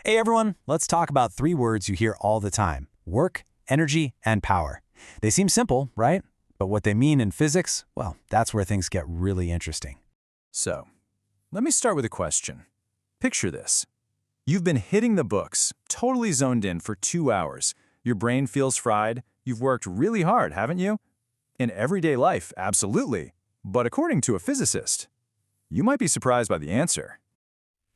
Hey everyone, let's talk about three words you hear all the time: work, energy, and power. They seem simple, right? But what they mean in physics, well, that's where things get really interesting. So, let me start with a question. Picture this. You've been hitting the books, totally zoned in for 2 hours. Your brain feels fried. You've worked really hard, haven't you? In everyday life, absolutely. But according to a physicist, you might be surprised by the answer.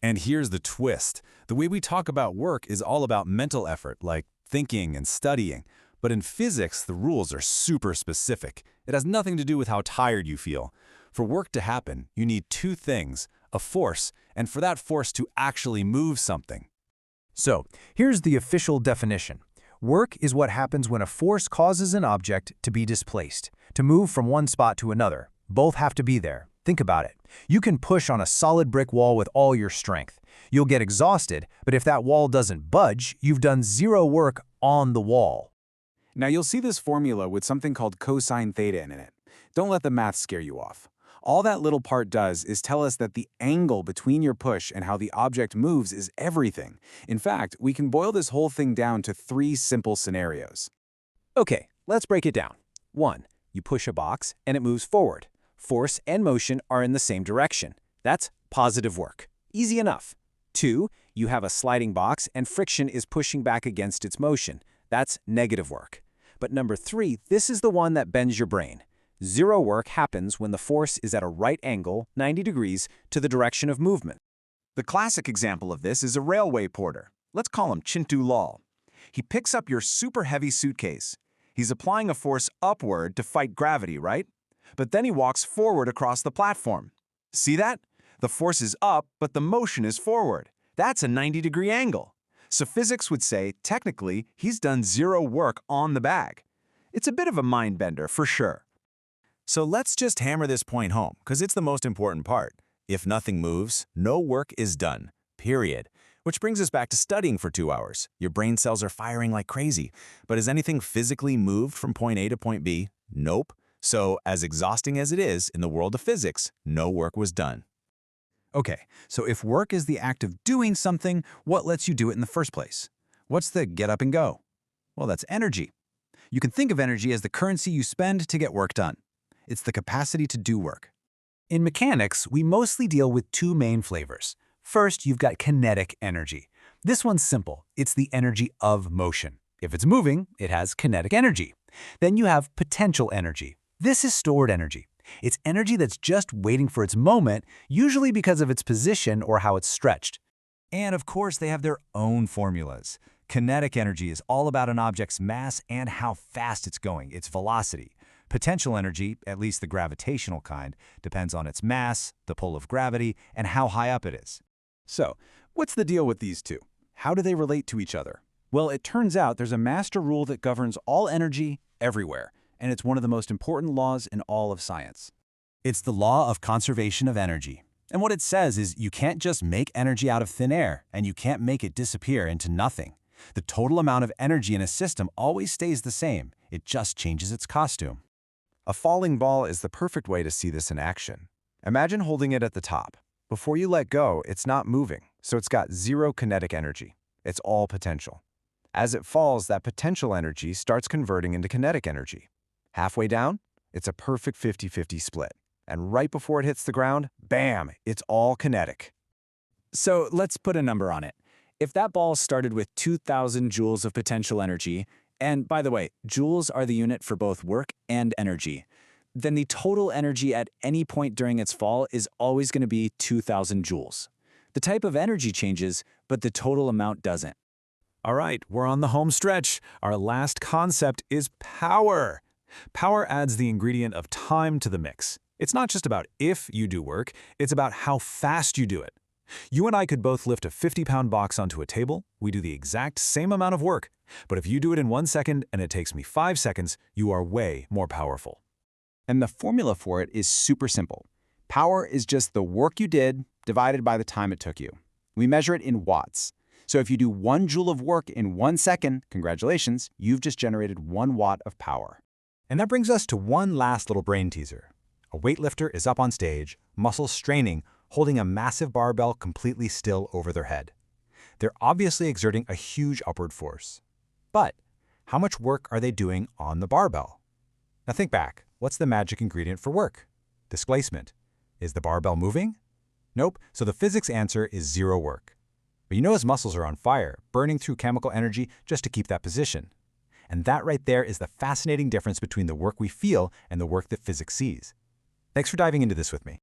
And here's the twist. The way we talk about work is all about mental effort, like thinking and studying. But in physics, the rules are super specific. It has nothing to do with how tired you feel. For work to happen, you need two things: a force, and for that force to actually move something. So, here's the official definition. Work is what happens when a force causes an object to be displaced, to move from one spot to another. Both have to be there. Think about it. You can push on a solid brick wall with all your strength. You'll get exhausted, but if that wall doesn't budge, you've done zero work on the wall. Now you'll see this formula with something called cosine theta in it. Don't let the math scare you off. All that little part does is tell us that the angle between your push and how the object moves is everything. In fact, we can boil this whole thing down to three simple scenarios. Okay, let's break it down. 1. You push a box and it moves forward. Force and motion are in the same direction. That's positive work. Easy enough. 2. You have a sliding box and friction is pushing back against its motion. That's negative work. But number 3, this is the one that bends your brain. Zero work happens when the force is at a right angle, 90 degrees, to the direction of movement. The classic example of this is a railway porter. Let's call him Chintu Lal. He picks up your super heavy suitcase. He's applying a force upward to fight gravity, right? But then he walks forward across the platform. See that? The force is up, but the motion is forward. That's a 90-degree angle. So physics would say, technically, he's done zero work on the bag. It's a bit of a mind bender, for sure. So let's just hammer this point home, because it's the most important part. If nothing moves, no work is done. Period. Which brings us back to studying for 2 hours. Your brain cells are firing like crazy. But has anything physically moved from point A to point B? Nope. So, as exhausting as it is, in the world of physics, no work was done. Okay, so if work is the act of doing something, what lets you do it in the first place? What's the get up and go? Well, that's energy. You can think of energy as the currency you spend to get work done. It's the capacity to do work. In mechanics, we mostly deal with two main flavors. First, you've got kinetic energy. This one's simple. It's the energy of motion. If it's moving, it has kinetic energy. Then you have potential energy. This is stored energy. It's energy that's just waiting for its moment, usually because of its position or how it's stretched. And of course, they have their own formulas. Kinetic energy is all about an object's mass and how fast it's going, its velocity. Potential energy, at least the gravitational kind, depends on its mass, the pull of gravity, and how high up it is. So, what's the deal with these two? How do they relate to each other? Well, it turns out there's a master rule that governs all energy everywhere, and it's one of the most important laws in all of science. It's the law of conservation of energy. And what it says is you can't just make energy out of thin air, and you can't make it disappear into nothing. The total amount of energy in a system always stays the same. It just changes its costume. A falling ball is the perfect way to see this in action. Imagine holding it at the top. Before you let go, it's not moving, so it's got zero kinetic energy. It's all potential. As it falls, that potential energy starts converting into kinetic energy. Halfway down, it's a perfect 50-50 split. And right before it hits the ground, bam, it's all kinetic. So let's put a number on it. If that ball started with 2,000 joules of potential energy, and by the way, joules are the unit for both work and energy, then the total energy at any point during its fall is always going to be 2,000 joules. The type of energy changes, but the total amount doesn't. All right, we're on the home stretch. Our last concept is power. Power adds the ingredient of time to the mix. It's not just about if you do work, it's about how fast you do it. You and I could both lift a 50-pound box onto a table. We do the exact same amount of work. But if you do it in 1 second and it takes me 5 seconds, you are way more powerful. And the formula for it is super simple. Power is just the work you did divided by the time it took you. We measure it in watts. So if you do 1 joule of work in 1 second, congratulations, you've just generated 1 watt of power. And that brings us to one last little brain teaser. A weightlifter is up on stage, muscles straining, holding a massive barbell completely still over their head. They're obviously exerting a huge upward force. But how much work are they doing on the barbell? Now think back. What's the magic ingredient for work? Displacement. Is the barbell moving? Nope, so the physics answer is zero work. But you know his muscles are on fire, burning through chemical energy just to keep that position. And that right there is the fascinating difference between the work we feel and the work that physics sees. Thanks for diving into this with me.